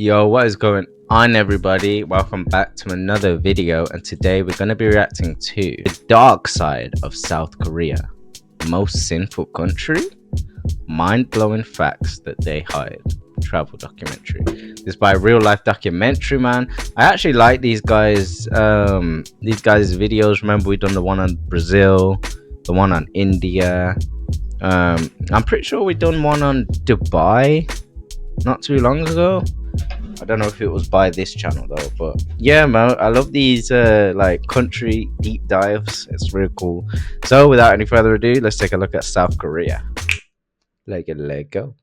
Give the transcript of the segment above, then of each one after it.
Yo, what is going on, everybody? Welcome back to another video, and today we're going to be reacting to the dark side of South Korea. Most sinful country? Mind-blowing facts that they hide. Travel documentary. This is by Real Life Documentary, man. I actually like these guys' videos. Remember, we done the one on Brazil, the one on India. I'm pretty sure we done one on Dubai not too long ago. I don't know if it was by this channel though, but yeah, man, I love these like country deep dives. It's really cool. So without any further ado, let's take a look at South Korea. Let go.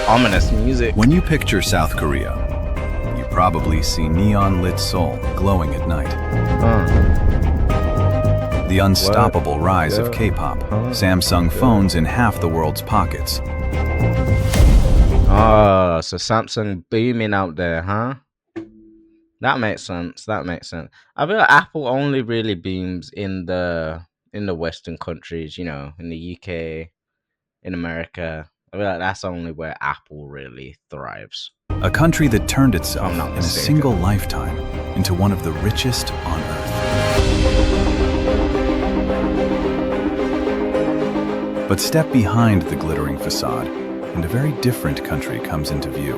Ominous music. When you picture South Korea, you probably see neon-lit Seoul glowing at night. The unstoppable rise of K-pop, Samsung phones in half the world's pockets. Oh, so Samsung booming out there, huh? That makes sense. That makes sense. I feel like Apple only really booms in the Western countries, you know, in the UK, in America. I feel like that's only where Apple really thrives. A country that turned itself in a single lifetime into one of the richest on earth. But step behind the glittering facade, and a very different country comes into view.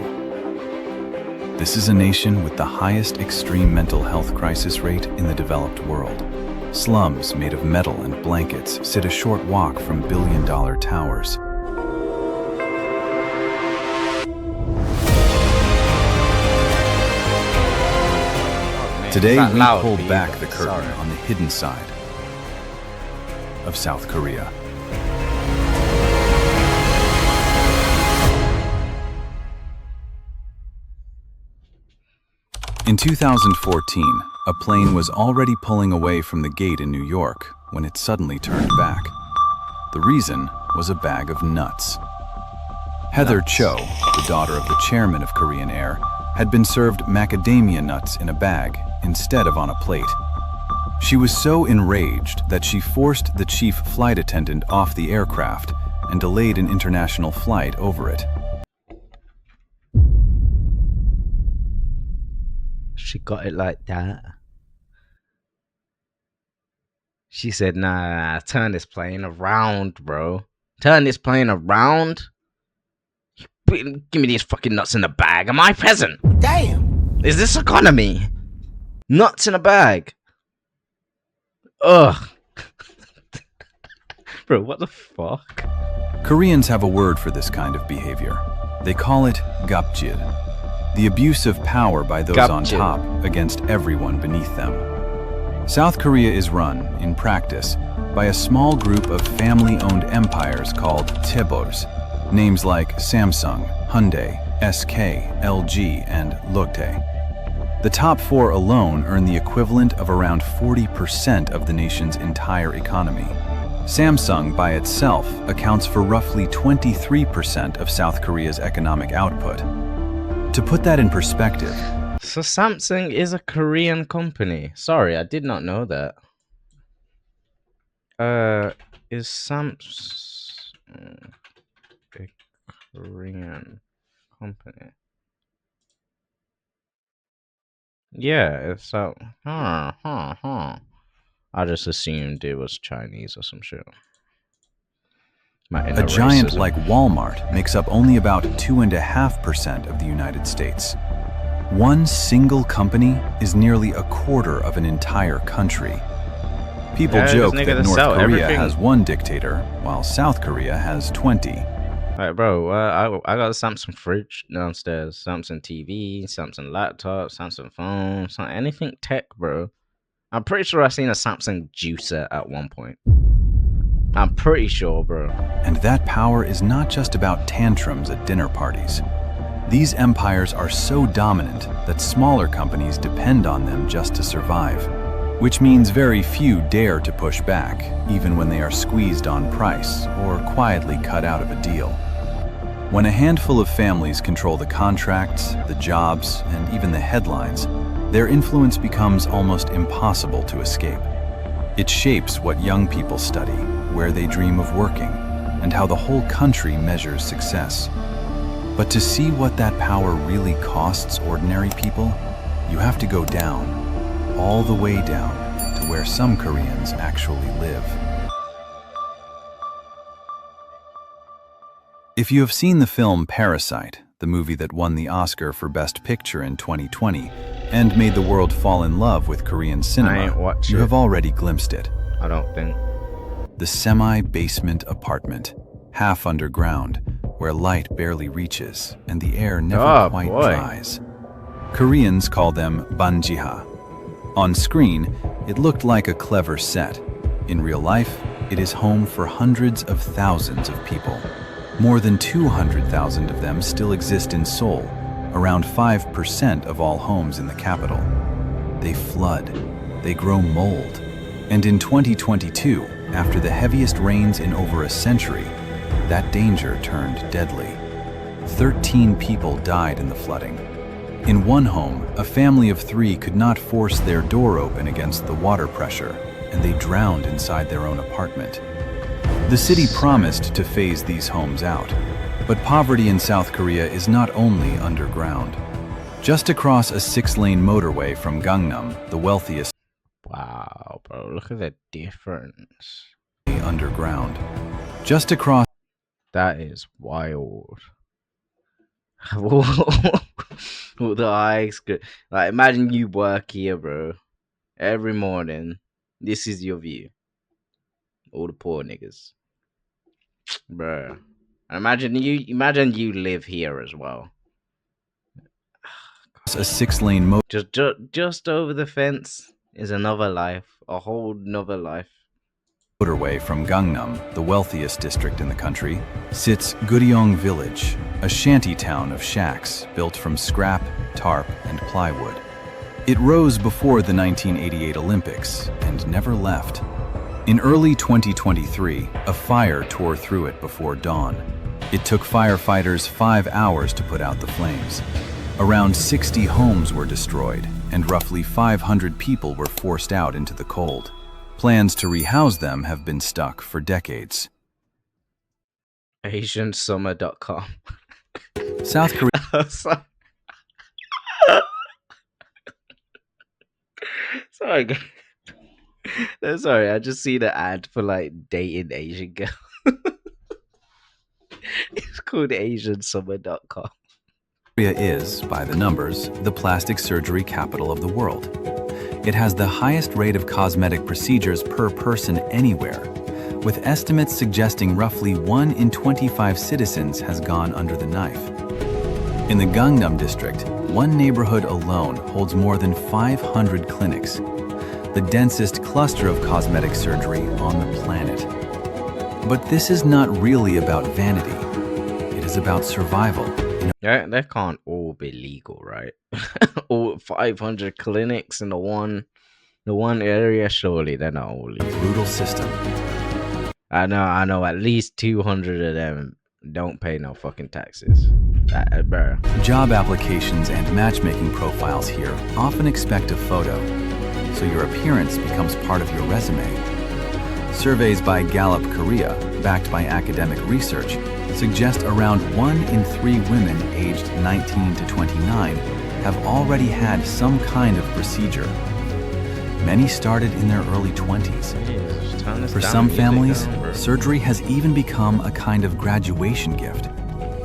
This is a nation with the highest extreme mental health crisis rate in the developed world. Slums made of metal and blankets sit a short walk from billion-dollar towers. Today, we pull back the curtain on the hidden side of South Korea. In 2014, a plane was already pulling away from the gate in New York when it suddenly turned back. The reason was a bag of nuts. Heather Cho, the daughter of the chairman of Korean Air, had been served macadamia nuts in a bag instead of on a plate. She was so enraged that she forced the chief flight attendant off the aircraft and delayed an international flight over it. She got it like that. She said, nah, turn this plane around, bro. Turn this plane around. Give me these fucking nuts in a bag. Am I peasant? Damn. Is this economy? Nuts in a bag. Ugh. Bro, what the fuck? Koreans have a word for this kind of behavior. They call it gapjil, the abuse of power by those on top against everyone beneath them. South Korea is run, in practice, by a small group of family-owned empires called chaebols. Names like Samsung, Hyundai, SK, LG, and Lotte. The top four alone earn the equivalent of around 40% of the nation's entire economy. Samsung by itself accounts for roughly 23% of South Korea's economic output. To put that in perspective, so Samsung is a Korean company. Sorry, I did not know that. Is Samsung a Korean company? Yeah, it's so. I just assumed it was Chinese or some shit. A giant like Walmart makes up only about 2.5% of the United States. One single company is nearly a quarter of an entire country. People joke that North Korea has one dictator, while South Korea has 20. Alright, bro, I got a Samsung fridge downstairs, Samsung TV, Samsung laptop, Samsung phone, anything tech, bro. I'm pretty sure I've seen a Samsung juicer at one point. I'm pretty sure, bro. And that power is not just about tantrums at dinner parties. These empires are so dominant that smaller companies depend on them just to survive. which means very few dare to push back, even when they are squeezed on price or quietly cut out of a deal. When a handful of families control the contracts, the jobs, and even the headlines, their influence becomes almost impossible to escape. It shapes what young people study, where they dream of working, and how the whole country measures success. But to see what that power really costs ordinary people, you have to go down, all the way down, to where some Koreans actually live. If you have seen the film Parasite, the movie that won the Oscar for Best Picture in 2020 and made the world fall in love with Korean cinema, you have already glimpsed it. I don't think. The semi-basement apartment, half underground, where light barely reaches and the air never quite dries. Koreans call them banjiha. On screen, it looked like a clever set. In real life, it is home for hundreds of thousands of people. More than 200,000 of them still exist in Seoul, around 5% of all homes in the capital. They flood, they grow mold, and in 2022, after the heaviest rains in over a century, that danger turned deadly. 13 people died in the flooding. In one home, a family of 3 could not force their door open against the water pressure, and they drowned inside their own apartment. The city promised to phase these homes out, but poverty in South Korea is not only underground. Just across a 6-lane motorway from Gangnam, the wealthiest Wow, bro, look at the difference. Underground. Just across That is wild. All the eyes, like imagine you work here, bro. Every morning, this is your view. All the poor niggas, bro. And imagine you live here as well. a 6-lane Just over the fence is another life, a whole nother life. motorway from Gangnam, the wealthiest district in the country, sits Guriong Village, a shanty town of shacks built from scrap, tarp, and plywood. It rose before the 1988 Olympics and never left. In early 2023, a fire tore through it before dawn. It took firefighters 5 hours to put out the flames. Around 60 homes were destroyed, and roughly 500 people were forced out into the cold. Plans to rehouse them have been stuck for decades. AsianSummer.com. South Korea. Sorry, guys. No, sorry, I just see the ad for like dating Asian girl. It's called AsianSummer.com. Korea is, by the numbers, the plastic surgery capital of the world. It has the highest rate of cosmetic procedures per person anywhere, with estimates suggesting roughly 1 in 25 citizens has gone under the knife. In the Gangnam district, one neighborhood alone holds more than 500 clinics, the densest cluster of cosmetic surgery on the planet. But this is not really about vanity. It is about survival. Yeah, that can't all be legal, right? All 500 clinics in the one area, surely they're not all legal. Brutal system. I know. At least 200 of them don't pay no fucking taxes. Bro. Job applications and matchmaking profiles here often expect a photo, so your appearance becomes part of your resume. Surveys by Gallup Korea, backed by academic research, suggest around 1 in 3 women aged 19 to 29 have already had some kind of procedure. Many started in their early 20s. For some families, surgery has even become a kind of graduation gift,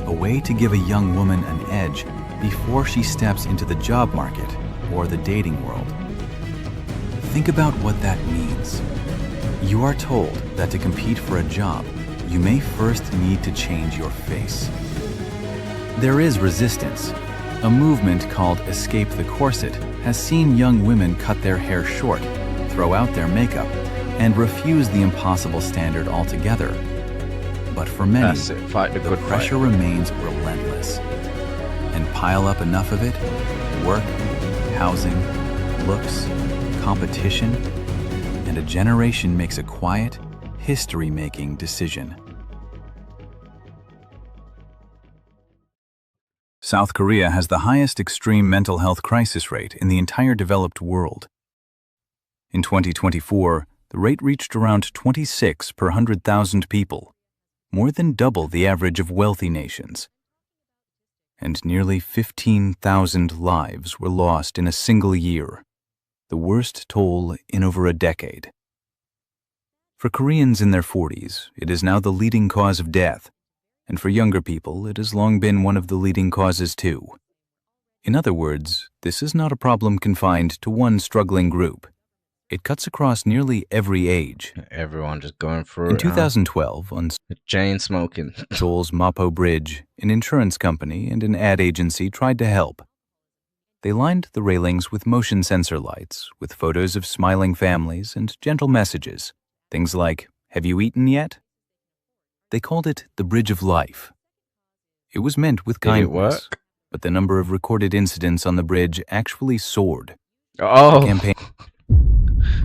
a way to give a young woman an edge before she steps into the job market or the dating world. Think about what that means. You are told that to compete for a job, you may first need to change your face. There is resistance. A movement called Escape the Corset has seen young women cut their hair short, throw out their makeup, and refuse the impossible standard altogether. But for many, the pressure remains relentless. And pile up enough of it, work, housing, looks, competition, and a generation makes a quiet, history-making decision. South Korea has the highest extreme mental health crisis rate in the entire developed world. In 2024, the rate reached around 26 per 100,000 people, more than double the average of wealthy nations. And nearly 15,000 lives were lost in a single year, the worst toll in over a decade. For Koreans in their 40s, it is now the leading cause of death, and for younger people, it has long been one of the leading causes too. In other words, this is not a problem confined to one struggling group. It cuts across nearly every age. Everyone just going through In it. 2012, on Chain smoking. Seoul's Mapo Bridge, an insurance company and an ad agency tried to help. They lined the railings with motion sensor lights, with photos of smiling families and gentle messages. Things like, "Have you eaten yet?" They called it the Bridge of Life. It was meant with Did it kindness, work? but the number of recorded incidents on the bridge actually soared. Oh. The campaign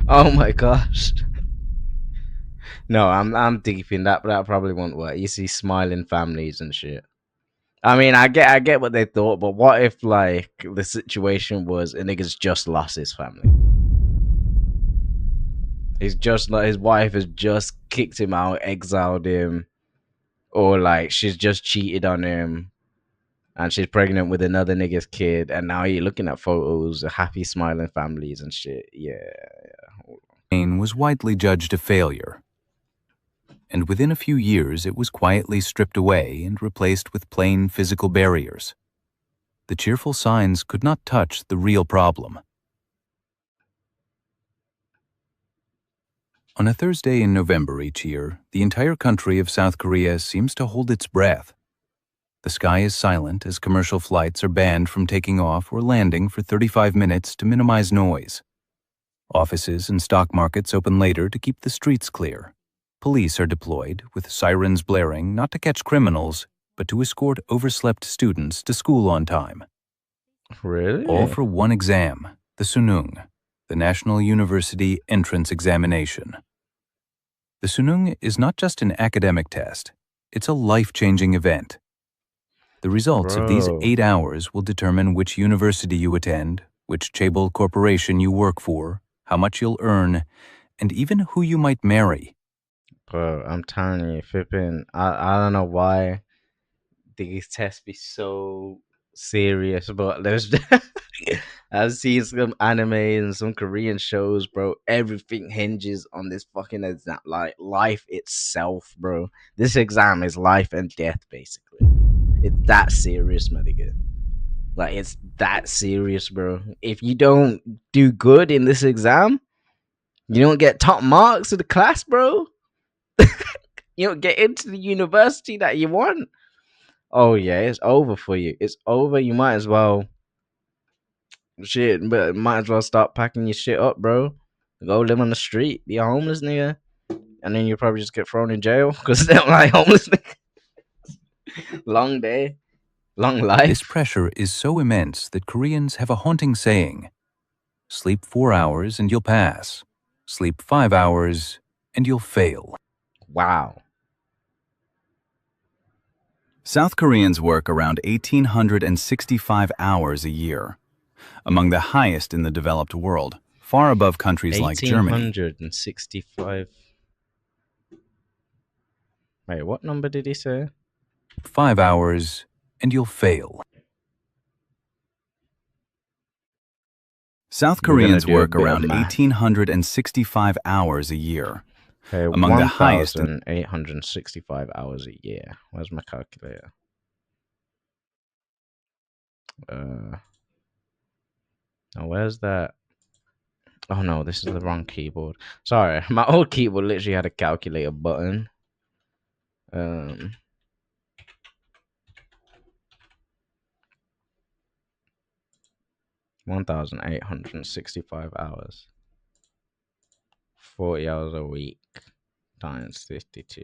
Oh my gosh. No, I'm deep in that, but that probably won't work. You see smiling families and shit. I mean, I get what they thought, but what if like the situation was a nigga's just lost his family? He's just like his wife has just kicked him out, exiled him, or like she's just cheated on him and she's pregnant with another nigga's kid, and now you're looking at photos of happy smiling families and shit. Yeah. was widely judged a failure. And within a few years, it was quietly stripped away and replaced with plain physical barriers. The cheerful signs could not touch the real problem. On a Thursday in November each year, the entire country of South Korea seems to hold its breath. The sky is silent as commercial flights are banned from taking off or landing for 35 minutes to minimize noise. Offices and stock markets open later to keep the streets clear. Police are deployed, with sirens blaring not to catch criminals, but to escort overslept students to school on time. Really? All for one exam, the Sunung, the National University Entrance Examination. The Sunung is not just an academic test, it's a life-changing event. The results of these 8 hours will determine which university you attend, which chaebol corporation you work for, how much you'll earn, and even who you might marry. Bro, I'm telling you, flipping, I don't know why these tests be so serious, but there's I've seen some anime and some Korean shows, bro. Everything hinges on this fucking exam, like life itself, bro. This exam is life and death, basically. It's that serious, my nigga. Like it's that serious, bro. If you don't do good in this exam, you don't get top marks of the class, bro. You don't get into the university that you want. Oh yeah, it's over for you. It's over. You might as well but might as well start packing your shit up, bro. Go live on the street, be a homeless nigga, and then you probably just get thrown in jail because they don't like homeless nigga. Long day, long life. This pressure is so immense that Koreans have a haunting saying: sleep 4 hours and you'll pass. Sleep 5 hours and you'll fail. Wow. South Koreans work around 1,865 hours a year, among the highest in the developed world, far above countries like Germany. 1,865. Wait, what number did he say? 5 hours and you'll fail. South Koreans work around 1,865 hours a year, among the highest. 1,865 hours a year. Where's my calculator? Now where's that? Oh no, this is the wrong keyboard. Sorry, my old keyboard literally had a calculator button. 1,865 hours. 40 hours a week times 52.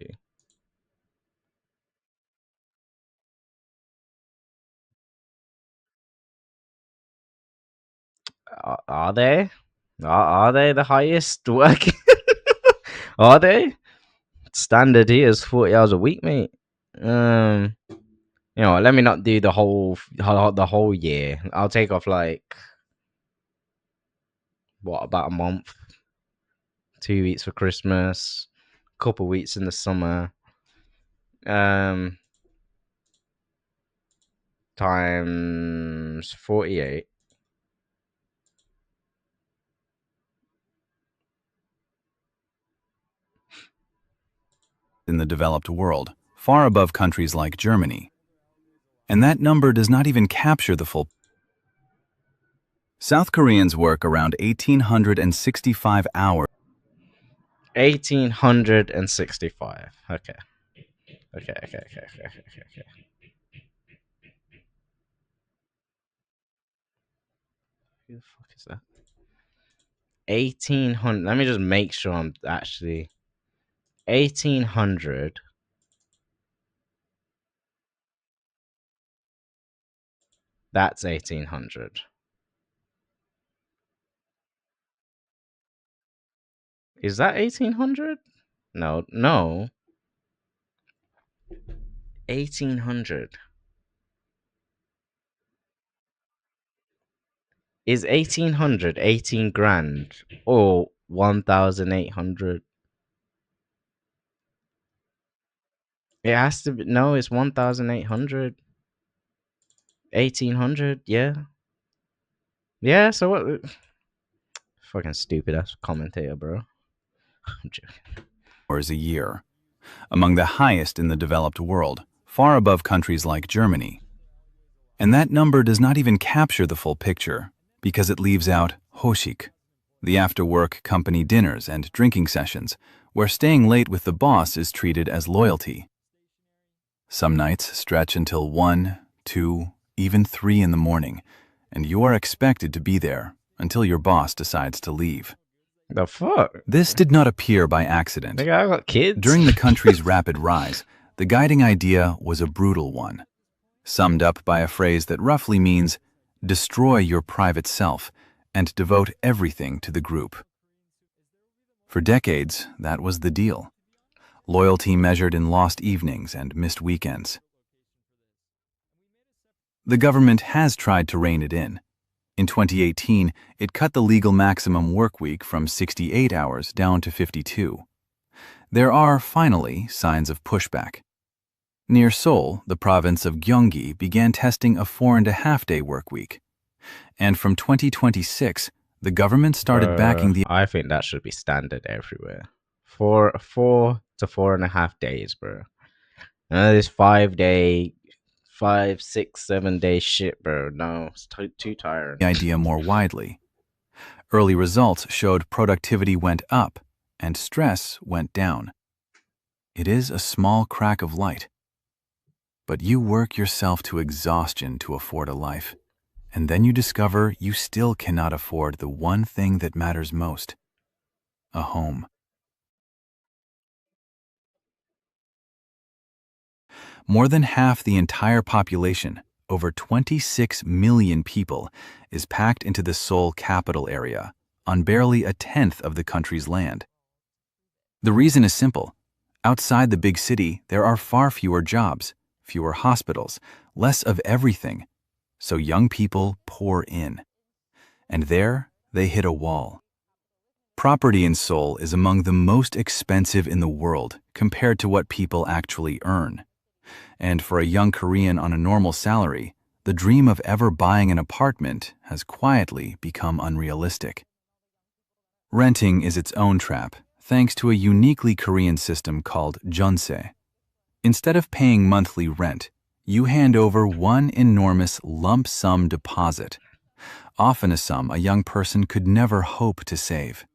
Are they? Are they the highest working? Are they? Standard here is 40 hours a week, mate. In You know, let me not do the whole year. I'll take off like what, about a month, 2 weeks for Christmas, couple weeks in the summer. Um, times 48. In the developed world, far above countries like Germany. And that number does not even capture the full. South Koreans work around 1,865 hours 1865. Okay. Okay. Who the fuck is that? 1800. Let me just make sure I'm actually 1800. That's 1800. Is that 1800? No, no. 1800. Is 1800 18 grand or 1800? It has to be. No, it's 1800. 1800. Yeah. Yeah, so what? Fucking stupid ass commentator, bro. I'm joking. a year, among the highest in the developed world, far above countries like Germany. And that number does not even capture the full picture, because it leaves out hoshik, the after-work company dinners and drinking sessions, where staying late with the boss is treated as loyalty. Some nights stretch until 1, 2, even 3 in the morning, and you are expected to be there until your boss decides to leave. The fuck? This did not appear by accident. Nigga, I got kids. During the country's rapid rise, the guiding idea was a brutal one, summed up by a phrase that roughly means, destroy your private self and devote everything to the group. For decades, that was the deal. Loyalty measured in lost evenings and missed weekends. The government has tried to rein it in. In 2018, it cut the legal maximum work week from 68 hours down to 52. There are, finally, signs of pushback. Near Seoul, the province of Gyeonggi began testing a 4.5-day work week. And from 2026, the government started backing the. I think that should be standard everywhere. 4 to 4.5 days, bro. None of this 5-day, 5, 6, 7-day shit, bro. No, it's too tiring. The idea more widely. Early results showed productivity went up and stress went down. It is a small crack of light. But you work yourself to exhaustion to afford a life, and then you discover you still cannot afford the one thing that matters most: a home. More than half the entire population, over 26 million people, is packed into the Seoul capital area, on barely a tenth of the country's land. The reason is simple. Outside the big city, there are far fewer jobs, fewer hospitals, less of everything, so young people pour in. And there, they hit a wall. Property in Seoul is among the most expensive in the world compared to what people actually earn. And for a young Korean on a normal salary, the dream of ever buying an apartment has quietly become unrealistic. Renting is its own trap, thanks to a uniquely Korean system called jeonse. Instead of paying monthly rent, you hand over one enormous lump sum deposit, often a sum a young person could never hope to save.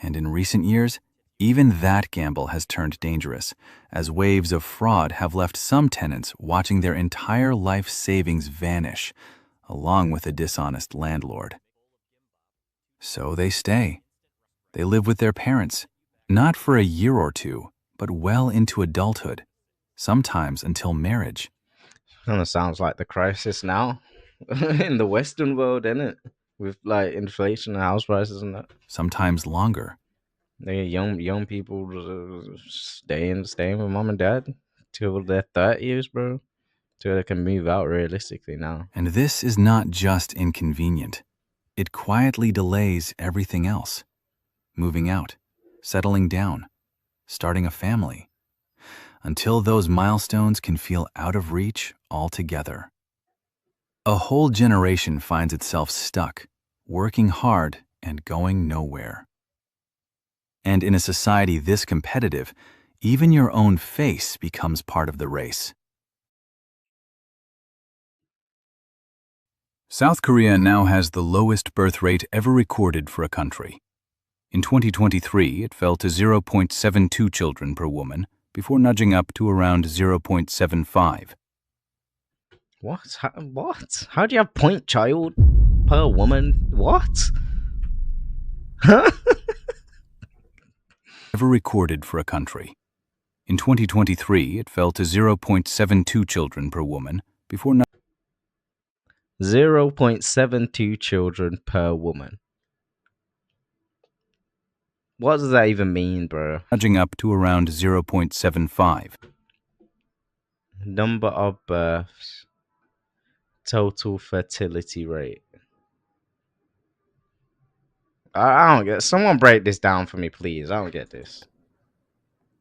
And in recent years, even that gamble has turned dangerous, as waves of fraud have left some tenants watching their entire life savings vanish, along with a dishonest landlord. So they stay. They live with their parents, not for a year or two, but well into adulthood, sometimes until marriage. Kind of sounds like the crisis now in the Western world, innit? With like inflation and house prices and that. Sometimes longer. They young people staying with mom and dad till their 30s, bro. So they can move out realistically now. And this is not just inconvenient. It quietly delays everything else. Moving out, settling down, starting a family, until those milestones can feel out of reach altogether. A whole generation finds itself stuck, working hard and going nowhere. And in a society this competitive, even your own face becomes part of the race. South Korea now has the lowest birth rate ever recorded for a country. In 2023, it fell to 0.72 children per woman, before nudging up to around 0.75. What? What? How do you have point child per woman? What? Huh? Ever recorded for a country. In 2023, it fell to 0.72 children per woman, before 0.72 children per woman. What does that even mean, bro? nudging up to around 0.75. Number of births. Total fertility rate. I don't get. Someone break this down for me, please. I don't get this.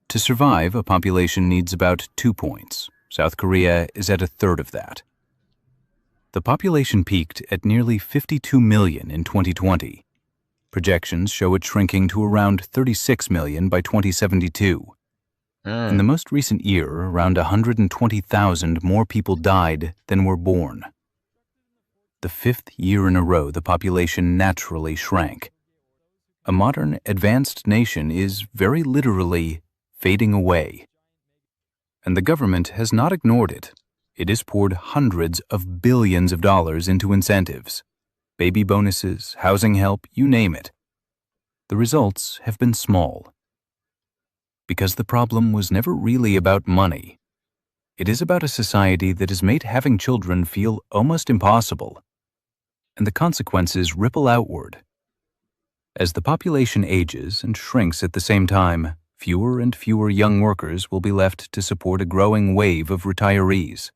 To survive, a population needs about 2 points. South Korea is at a third of that. The population peaked at nearly 52 million in 2020. Projections show it shrinking to around 36 million by 2072. In the most recent year, around 120,000 more people died than were born. The fifth year in a row, the population naturally shrank. A modern, advanced nation is very literally fading away. And the government has not ignored it. It has poured hundreds of billions of dollars into incentives, baby bonuses, housing help, you name it. The results have been small. Because the problem was never really about money. It is about a society that has made having children feel almost impossible. And the consequences ripple outward. As the population ages and shrinks at the same time, fewer and fewer young workers will be left to support a growing wave of retirees,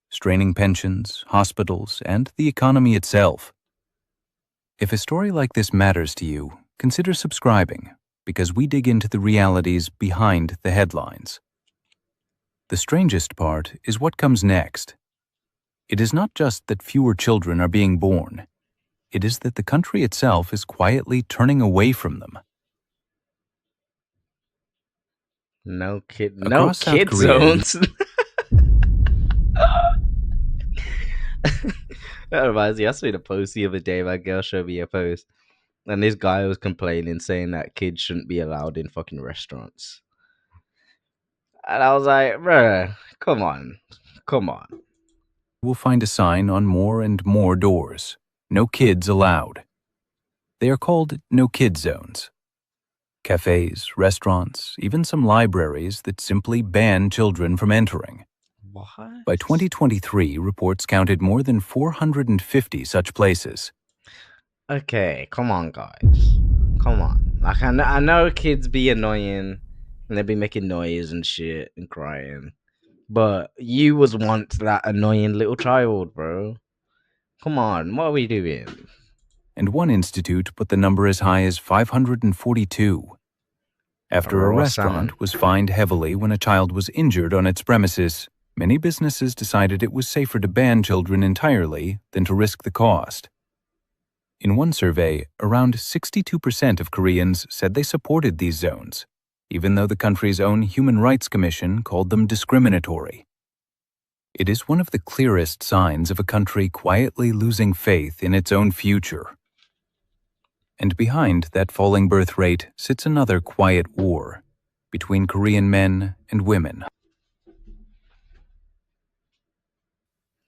straining pensions, hospitals, and the economy itself. If a story like this matters to you, consider subscribing, because we dig into the realities behind the headlines. The strangest part is what comes next. It is not just that fewer children are being born. It is that the country itself is quietly turning away from them. No kid Across South kid Korea, zones. That reminds me, I saw a post the other day. My girl showed me a post, and this guy was complaining, saying that kids shouldn't be allowed in fucking restaurants. And I was like, bruh, come on. will find a sign on more and more doors. No kids allowed. They are called no-kid zones. Cafes, restaurants, even some libraries that simply ban children from entering. What? By 2023, reports counted more than 450 such places. Okay, come on, guys. Come on. Like, I know kids be annoying, and they be making noise and shit and crying. But you was once that annoying little child, bro. Come on, what are we doing? And one institute put the number as high as 542. After a Raw restaurant salmon. was fined heavily when a child was injured on its premises, many businesses decided it was safer to ban children entirely than to risk the cost. In one survey, around 62% of Koreans said they supported these zones, even though the country's own Human Rights Commission called them discriminatory. It is one of the clearest signs of a country quietly losing faith in its own future. And behind that falling birth rate sits another quiet war between Korean men and women.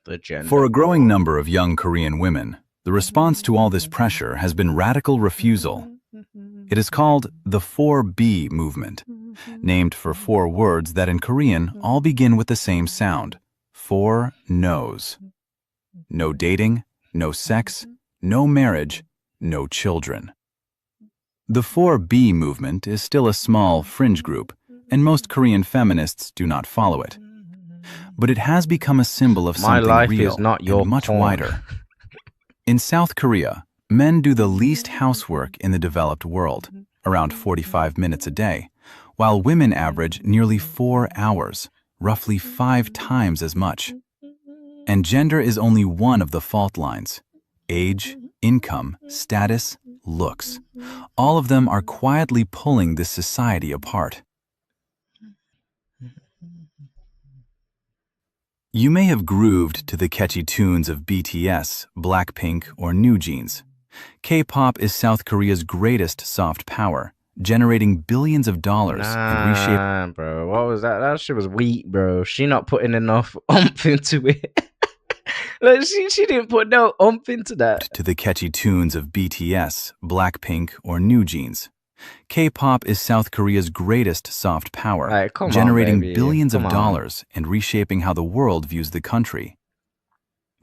The gender. For a growing number of young Korean women, the response to all this pressure has been radical refusal. It is called the 4B movement, named for 4 words that in Korean all begin with the same sound, 4 no's. No dating, no sex, no marriage, no children. The 4B movement is still a small fringe group, and most Korean feminists do not follow it. but it has become a symbol of My something life real is not and your much porn. wider. In South Korea, men do the least housework in the developed world, around 45 minutes a day, while women average nearly 4 hours, roughly 5 times as much. And gender is only one of the fault lines. Age, income, status, looks. All of them are quietly pulling this society apart. You may have grooved to the catchy tunes of BTS, Blackpink, or New Jeans. K-pop is South Korea's greatest soft power, generating billions of dollars and reshaping. Nah, bro. What was that? That shit was weak, bro. She not putting enough oomph into it. Like, she didn't put no oomph into that. To the catchy tunes of BTS, Blackpink, or New Jeans. K-pop is South Korea's greatest soft power, Like, come on, generating baby. billions Come of on. dollars and reshaping how the world views the country.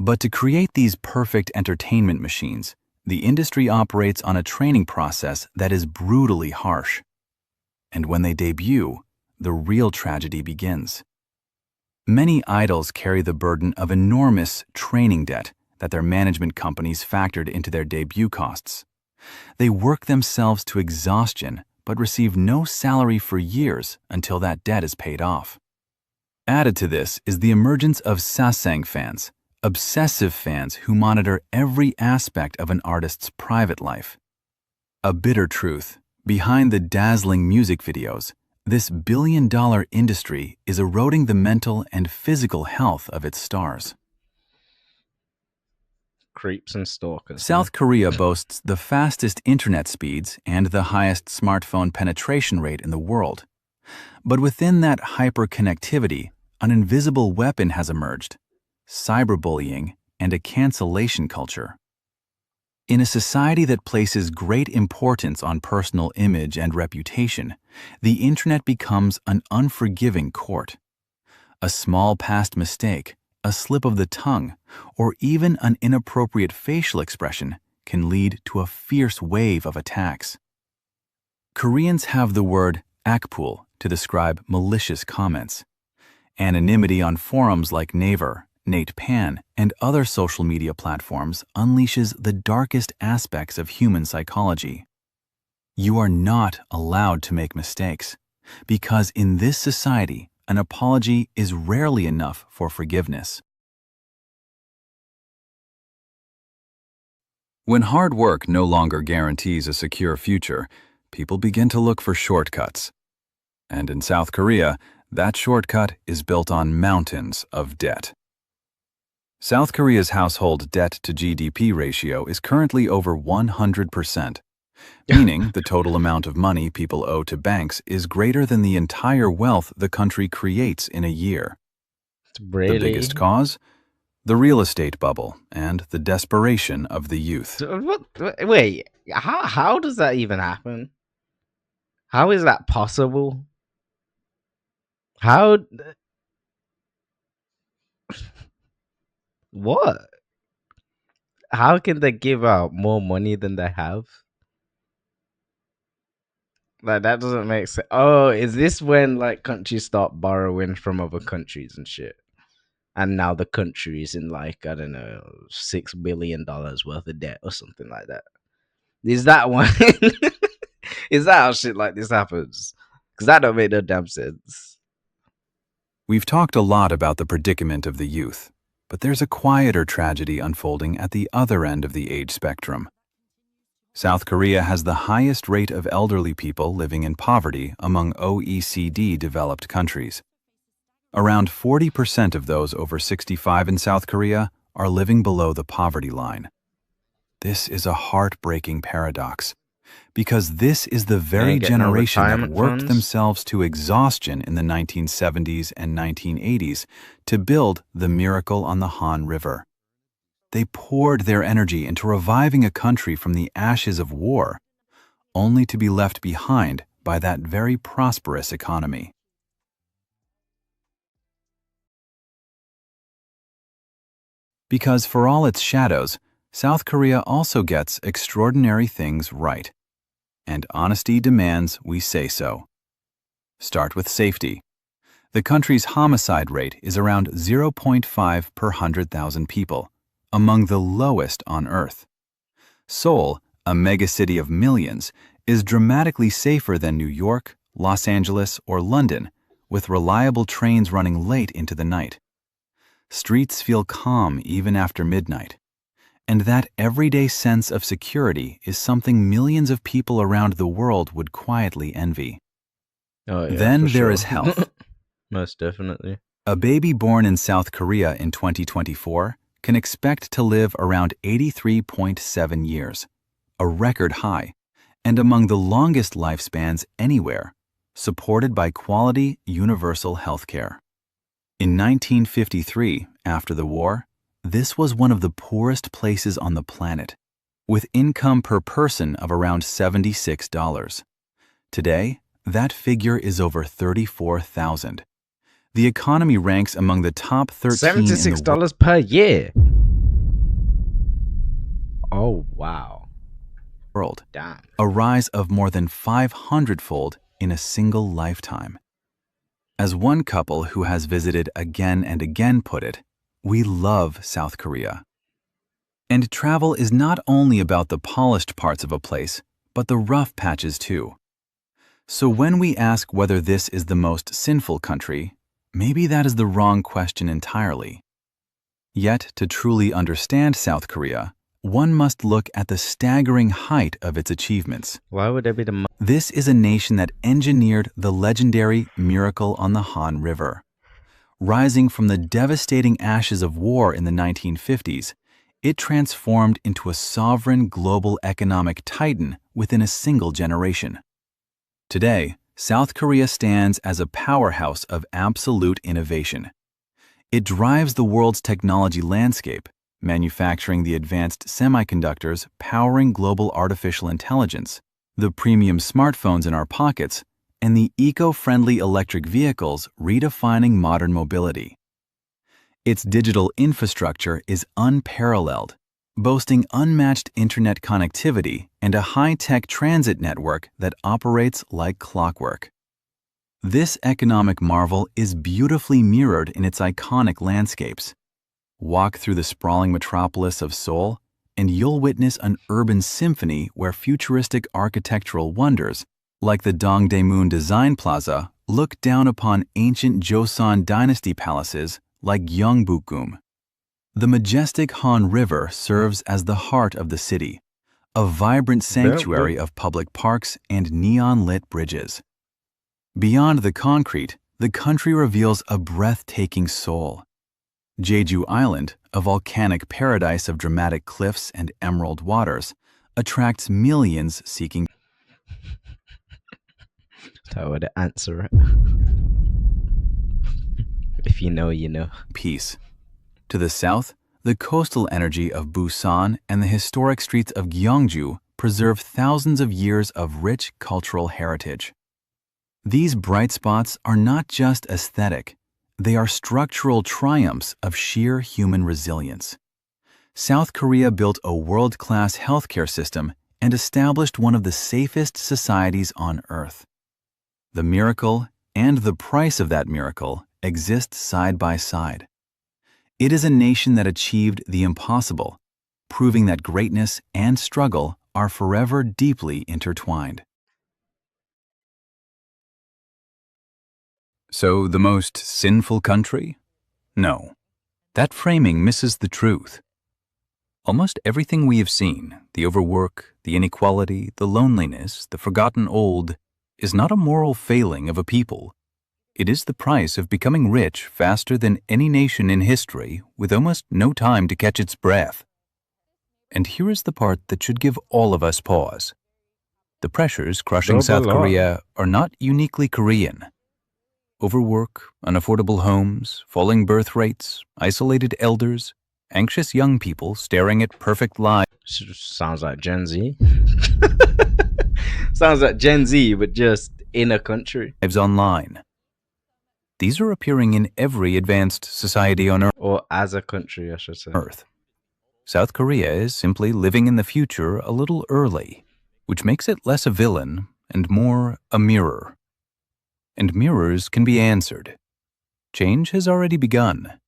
But to create these perfect entertainment machines, the industry operates on a training process that is brutally harsh. And when they debut, the real tragedy begins. Many idols carry the burden of enormous training debt that their management companies factored into their debut costs. They work themselves to exhaustion but receive no salary for years until that debt is paid off. Added to this is the emergence of sasang fans, obsessive fans who monitor every aspect of an artist's private life. A bitter truth, behind the dazzling music videos, this billion-dollar industry is eroding the mental and physical health of its stars. Creeps and stalkers. South Korea boasts the fastest internet speeds and the highest smartphone penetration rate in the world. But within that hyperconnectivity, an invisible weapon has emerged: cyberbullying and a cancellation culture. In a society that places great importance on personal image and reputation, the internet becomes an unforgiving court. A small past mistake, a slip of the tongue, or even an inappropriate facial expression can lead to a fierce wave of attacks. Koreans have the word akpul to describe malicious comments. Anonymity on forums like Naver, Natepan, and other social media platforms unleashes the darkest aspects of human psychology. You are not allowed to make mistakes, because in this society, an apology is rarely enough for forgiveness. When hard work no longer guarantees a secure future, people begin to look for shortcuts. And in South Korea, that shortcut is built on mountains of debt. South Korea's household debt-to-GDP ratio is currently over 100%, meaning the total amount of money people owe to banks is greater than the entire wealth the country creates in a year. Really? The biggest cause? The real estate bubble and the desperation of the youth. Wait, how does that even happen? How is that possible? How? What? How can they give out more money than they have? Like, that doesn't make sense. Oh, is this when like countries start borrowing from other countries and shit? And now the country is in like, I don't know, $6 billion worth of debt or something like that. Is that one? Is that how shit like this happens? Because that don't make no damn sense. We've talked a lot about the predicament of the youth, but there's a quieter tragedy unfolding at the other end of the age spectrum. South Korea has the highest rate of elderly people living in poverty among OECD developed countries. Around 40% of those over 65 in South Korea are living below the poverty line. This is a heartbreaking paradox, because this is the very generation that worked themselves to exhaustion in the 1970s and 1980s to build the Miracle on the Han River. They poured their energy into reviving a country from the ashes of war, only to be left behind by that very prosperous economy. Because for all its shadows, South Korea also gets extraordinary things right. And honesty demands we say so. Start with safety. The country's homicide rate is around 0.5 per 100,000 people, among the lowest on Earth. Seoul, a megacity of millions, is dramatically safer than New York, Los Angeles, or London, with reliable trains running late into the night. Streets feel calm even after midnight. And that everyday sense of security is something millions of people around the world would quietly envy. Oh, yeah, Then for there sure. is health. Most definitely. A baby born in South Korea in 2024 can expect to live around 83.7 years, a record high, and among the longest lifespans anywhere, supported by quality universal health care. In 1953, after the war, this was one of the poorest places on the planet, with income per person of around $76. Today, that figure is over $34,000. The economy ranks among the top 13 in the $76 per year. Oh, wow. world. Damn. A rise of more than 500-fold in a single lifetime. As one couple who has visited again and again put it, we love South Korea. And travel is not only about the polished parts of a place, but the rough patches too. So when we ask whether this is the most sinful country, maybe that is the wrong question entirely. Yet, to truly understand South Korea, one must look at the staggering height of its achievements. Why would there be the This is a nation that engineered the legendary Miracle on the Han River. Rising from the devastating ashes of war in the 1950s, it transformed into a sovereign global economic titan within a single generation. Today, South Korea stands as a powerhouse of absolute innovation. It drives the world's technology landscape, manufacturing the advanced semiconductors powering global artificial intelligence, the premium smartphones in our pockets, and the eco-friendly electric vehicles redefining modern mobility. Its digital infrastructure is unparalleled, boasting unmatched internet connectivity and a high-tech transit network that operates like clockwork. This economic marvel is beautifully mirrored in its iconic landscapes. Walk through the sprawling metropolis of Seoul, and you'll witness an urban symphony where futuristic architectural wonders, like the Dongdaemun Design Plaza, look down upon ancient Joseon dynasty palaces like Gyeongbokgung. The majestic Han River serves as the heart of the city, a vibrant sanctuary of public parks and neon-lit bridges. Beyond the concrete, the country reveals a breathtaking soul. Jeju Island, a volcanic paradise of dramatic cliffs and emerald waters, attracts millions seeking I would answer it. If you know, you know. Peace. To the south, the coastal energy of Busan and the historic streets of Gyeongju preserve thousands of years of rich cultural heritage. These bright spots are not just aesthetic, they are structural triumphs of sheer human resilience. South Korea built a world-class healthcare system and established one of the safest societies on Earth. The miracle and the price of that miracle exist side by side. It is a nation that achieved the impossible, proving that greatness and struggle are forever deeply intertwined. So, the most sinful country? No. That framing misses the truth. Almost everything we have seen, the overwork, the inequality, the loneliness, the forgotten old, is not a moral failing of a people. It is the price of becoming rich faster than any nation in history with almost no time to catch its breath. And here is the part that should give all of us pause. The pressures crushing South Korea are not uniquely Korean. Overwork, unaffordable homes, falling birth rates, isolated elders, anxious young people staring at perfect lives. Sounds like Gen Z. Sounds like Gen Z, but just in a country. Online. These are appearing in every advanced society on Earth. Or as a country, I should say. South Korea is simply living in the future a little early, which makes it less a villain and more a mirror. And mirrors can be answered. Change has already begun.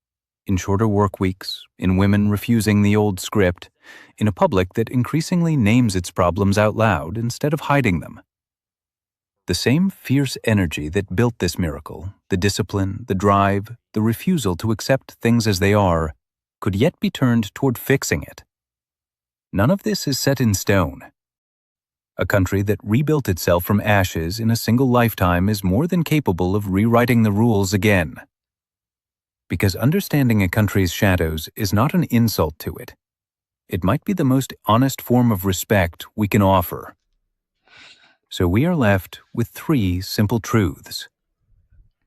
In shorter work weeks, in women refusing the old script, in a public that increasingly names its problems out loud instead of hiding them. The same fierce energy that built this miracle, the discipline, the drive, the refusal to accept things as they are, could yet be turned toward fixing it. None of this is set in stone. A country that rebuilt itself from ashes in a single lifetime is more than capable of rewriting the rules again. Because understanding a country's shadows is not an insult to it. It might be the most honest form of respect we can offer. So we are left with 3 simple truths.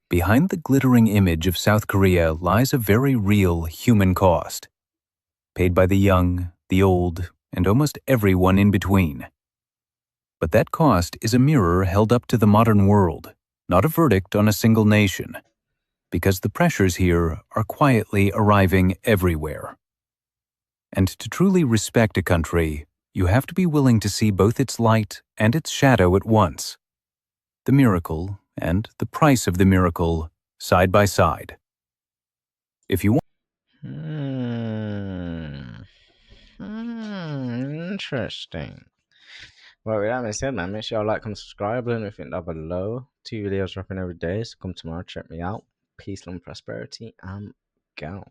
Behind the glittering image of South Korea lies a very real human cost, paid by the young, the old, and almost everyone in between. But that cost is a mirror held up to the modern world, not a verdict on a single nation, because the pressures here are quietly arriving everywhere. And to truly respect a country, you have to be willing to see both its light and its shadow at once. The miracle and the price of the miracle side by side. If you want... Interesting. Well, with that being said, man, make sure y'all like, comment, subscribe, and anything down below. 2 videos dropping every day, so come tomorrow, check me out. Peace, love, and prosperity. I'm gone.